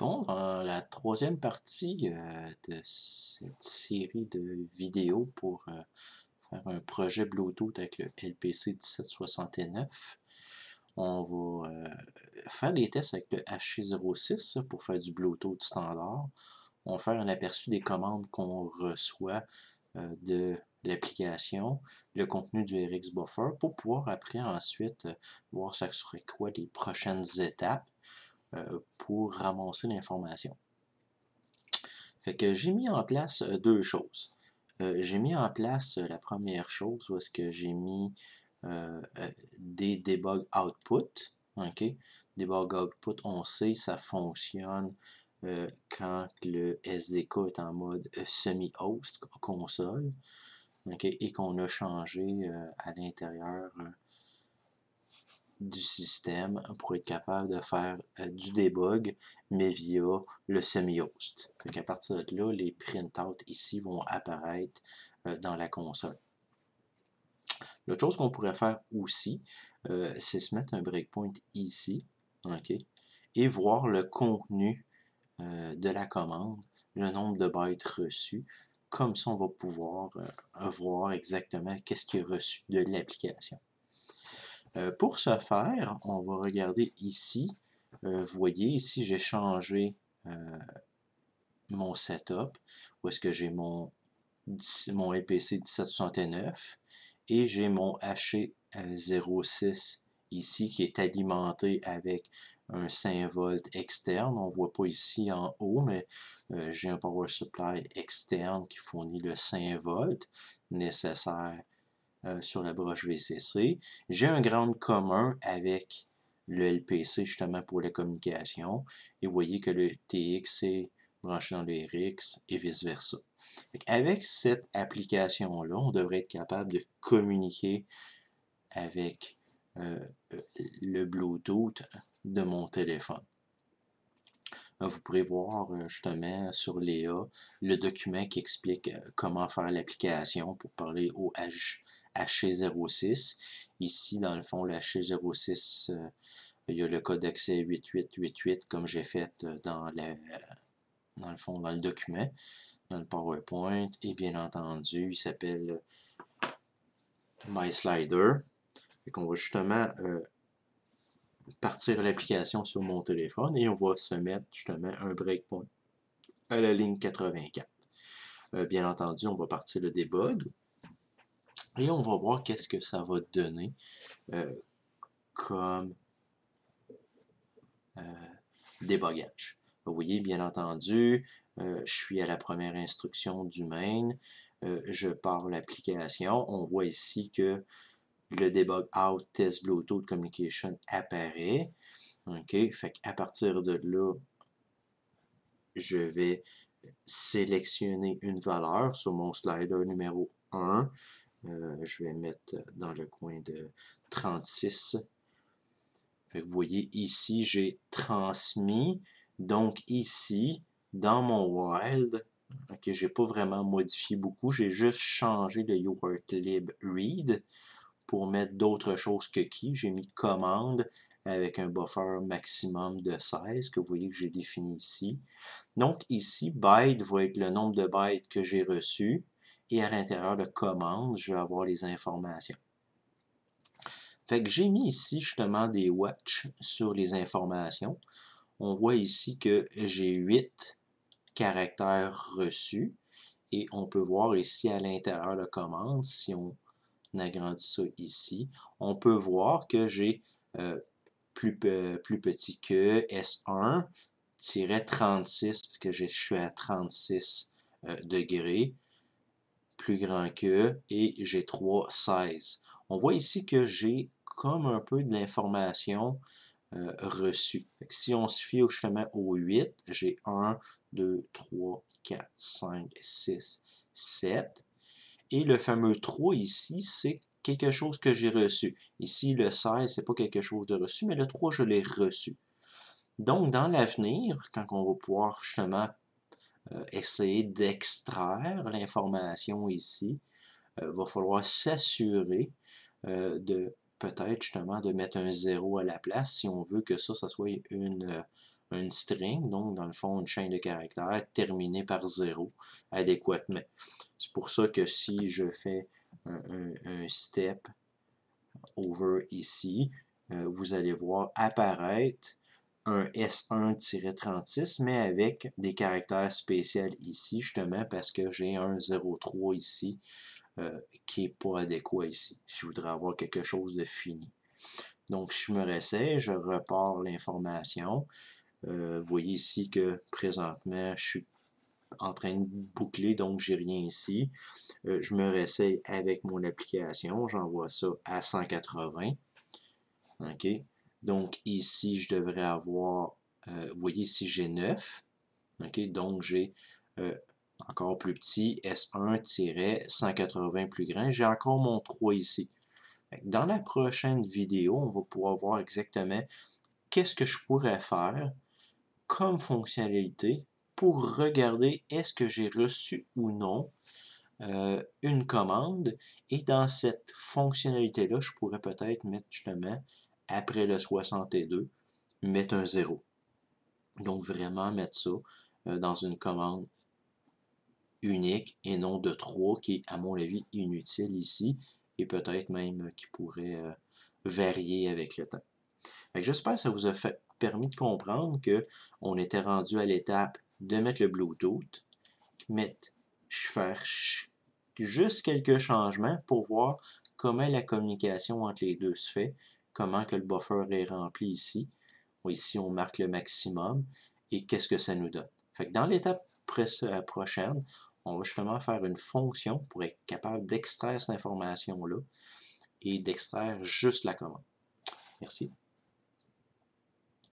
Bon, dans la troisième partie de cette série de vidéos pour faire un projet Bluetooth avec le LPC 1769, on va faire des tests avec le HC06 pour faire du Bluetooth standard. On va faire un aperçu des commandes qu'on reçoit de l'application, le contenu du RX Buffer, pour pouvoir après ensuite voir ça serait quoi les prochaines étapes pour ramasser l'information. Fait que j'ai mis en place deux choses. J'ai mis en place la première chose où est-ce que j'ai mis des debug output. OK? Debug output, on sait, ça fonctionne quand le SDK est en mode semi-host console. Okay? Et qu'on a changé à l'intérieur du système pour être capable de faire du debug, mais via le semi-host. À partir de là, les printouts ici vont apparaître dans la console. L'autre chose qu'on pourrait faire aussi, c'est se mettre un breakpoint ici, okay, et voir le contenu de la commande, le nombre de bytes reçus. Comme ça, on va pouvoir voir exactement qu'est-ce qui est reçu de l'application. Pour ce faire, on va regarder ici. Vous voyez, ici, j'ai changé mon setup, où est-ce que j'ai mon LPC 1769 et j'ai mon HC06 ici qui est alimenté avec un 5 volts externe. On ne voit pas ici en haut, mais j'ai un power supply externe qui fournit le 5 volts nécessaire sur la broche VCC. J'ai un ground commun avec le LPC justement pour la communication. Et vous voyez que le TX est branché dans le RX et vice-versa. Avec cette application-là, on devrait être capable de communiquer avec le Bluetooth de mon téléphone. Vous pourrez voir justement sur Léa le document qui explique comment faire l'application pour parler au HC06. Ici, dans le fond, le HC06, il y a le code d'accès 8888 comme j'ai fait dans le fond, dans le document, dans le PowerPoint. Et bien entendu, il s'appelle MySlider. Et on va justement partir l'application sur mon téléphone et on va se mettre justement un breakpoint à la ligne 84. Bien entendu, on va partir le debug et on va voir qu'est-ce que ça va donner comme débogage. Vous voyez, bien entendu, je suis à la première instruction du main, je pars l'application. On voit ici que le debug out test Bluetooth communication apparaît. OK, fait qu'à partir de là, je vais sélectionner une valeur sur mon slider numéro 1. Je vais mettre dans le coin de 36. Fait que vous voyez ici, j'ai transmis. Donc ici, dans mon wild, okay, j'ai pas vraiment modifié beaucoup. J'ai juste changé le uartlib read pour mettre d'autres choses que key. J'ai mis commande avec un buffer maximum de 16 que vous voyez que j'ai défini ici. Donc ici, byte va être le nombre de bytes que j'ai reçus et à l'intérieur de commande, je vais avoir les informations. Fait que j'ai mis ici justement des watch sur les informations. On voit ici que j'ai 8 caractères reçus et on peut voir ici à l'intérieur de commande, si on agrandit ça ici, on peut voir que j'ai plus petit que S1-36, parce que je suis à 36 degrés, plus grand que, et j'ai 3,16. On voit ici que j'ai comme un peu de l'information reçue. Si on se fie justement au 8, j'ai 1, 2, 3, 4, 5, 6, 7. Et le fameux 3 ici, c'est quelque chose que j'ai reçu. Ici, le 16, c'est pas quelque chose de reçu, mais le 3, je l'ai reçu. Donc, dans l'avenir, quand on va pouvoir justement essayer d'extraire l'information ici, il va falloir s'assurer de peut-être justement de mettre un 0 à la place si on veut que ça soit une string, donc dans le fond une chaîne de caractères terminée par 0 adéquatement. C'est pour ça que si je fais un step over ici, vous allez voir apparaître un S1-36, mais avec des caractères spéciaux ici, justement parce que j'ai un 0,3 ici qui n'est pas adéquat ici, si je voudrais avoir quelque chose de fini. Donc, si je me réessaye, je repars l'information. Vous voyez ici que présentement, je suis en train de boucler, donc j'ai rien ici. Je me réessaye avec mon application, j'envoie ça à 180. OK? Donc ici, je devrais avoir, vous voyez ici, j'ai 9. OK? Donc j'ai encore plus petit, S1-180 plus grand. J'ai encore mon 3 ici. Dans la prochaine vidéo, on va pouvoir voir exactement qu'est-ce que je pourrais faire comme fonctionnalité pour regarder est-ce que j'ai reçu ou non une commande. Et dans cette fonctionnalité-là, je pourrais peut-être mettre justement, après le 62, mettre un 0. Donc vraiment mettre ça dans une commande unique et non de 3 qui est à mon avis inutile ici et peut-être même qui pourrait varier avec le temps. J'espère que ça vous a permis de comprendre qu'on était rendu à l'étape de mettre le Bluetooth, faire juste quelques changements pour voir comment la communication entre les deux se fait, comment que le buffer est rempli ici. Ici, on marque le maximum et qu'est-ce que ça nous donne. Dans l'étape prochaine, on va justement faire une fonction pour être capable d'extraire cette information-là et d'extraire juste la commande. Merci.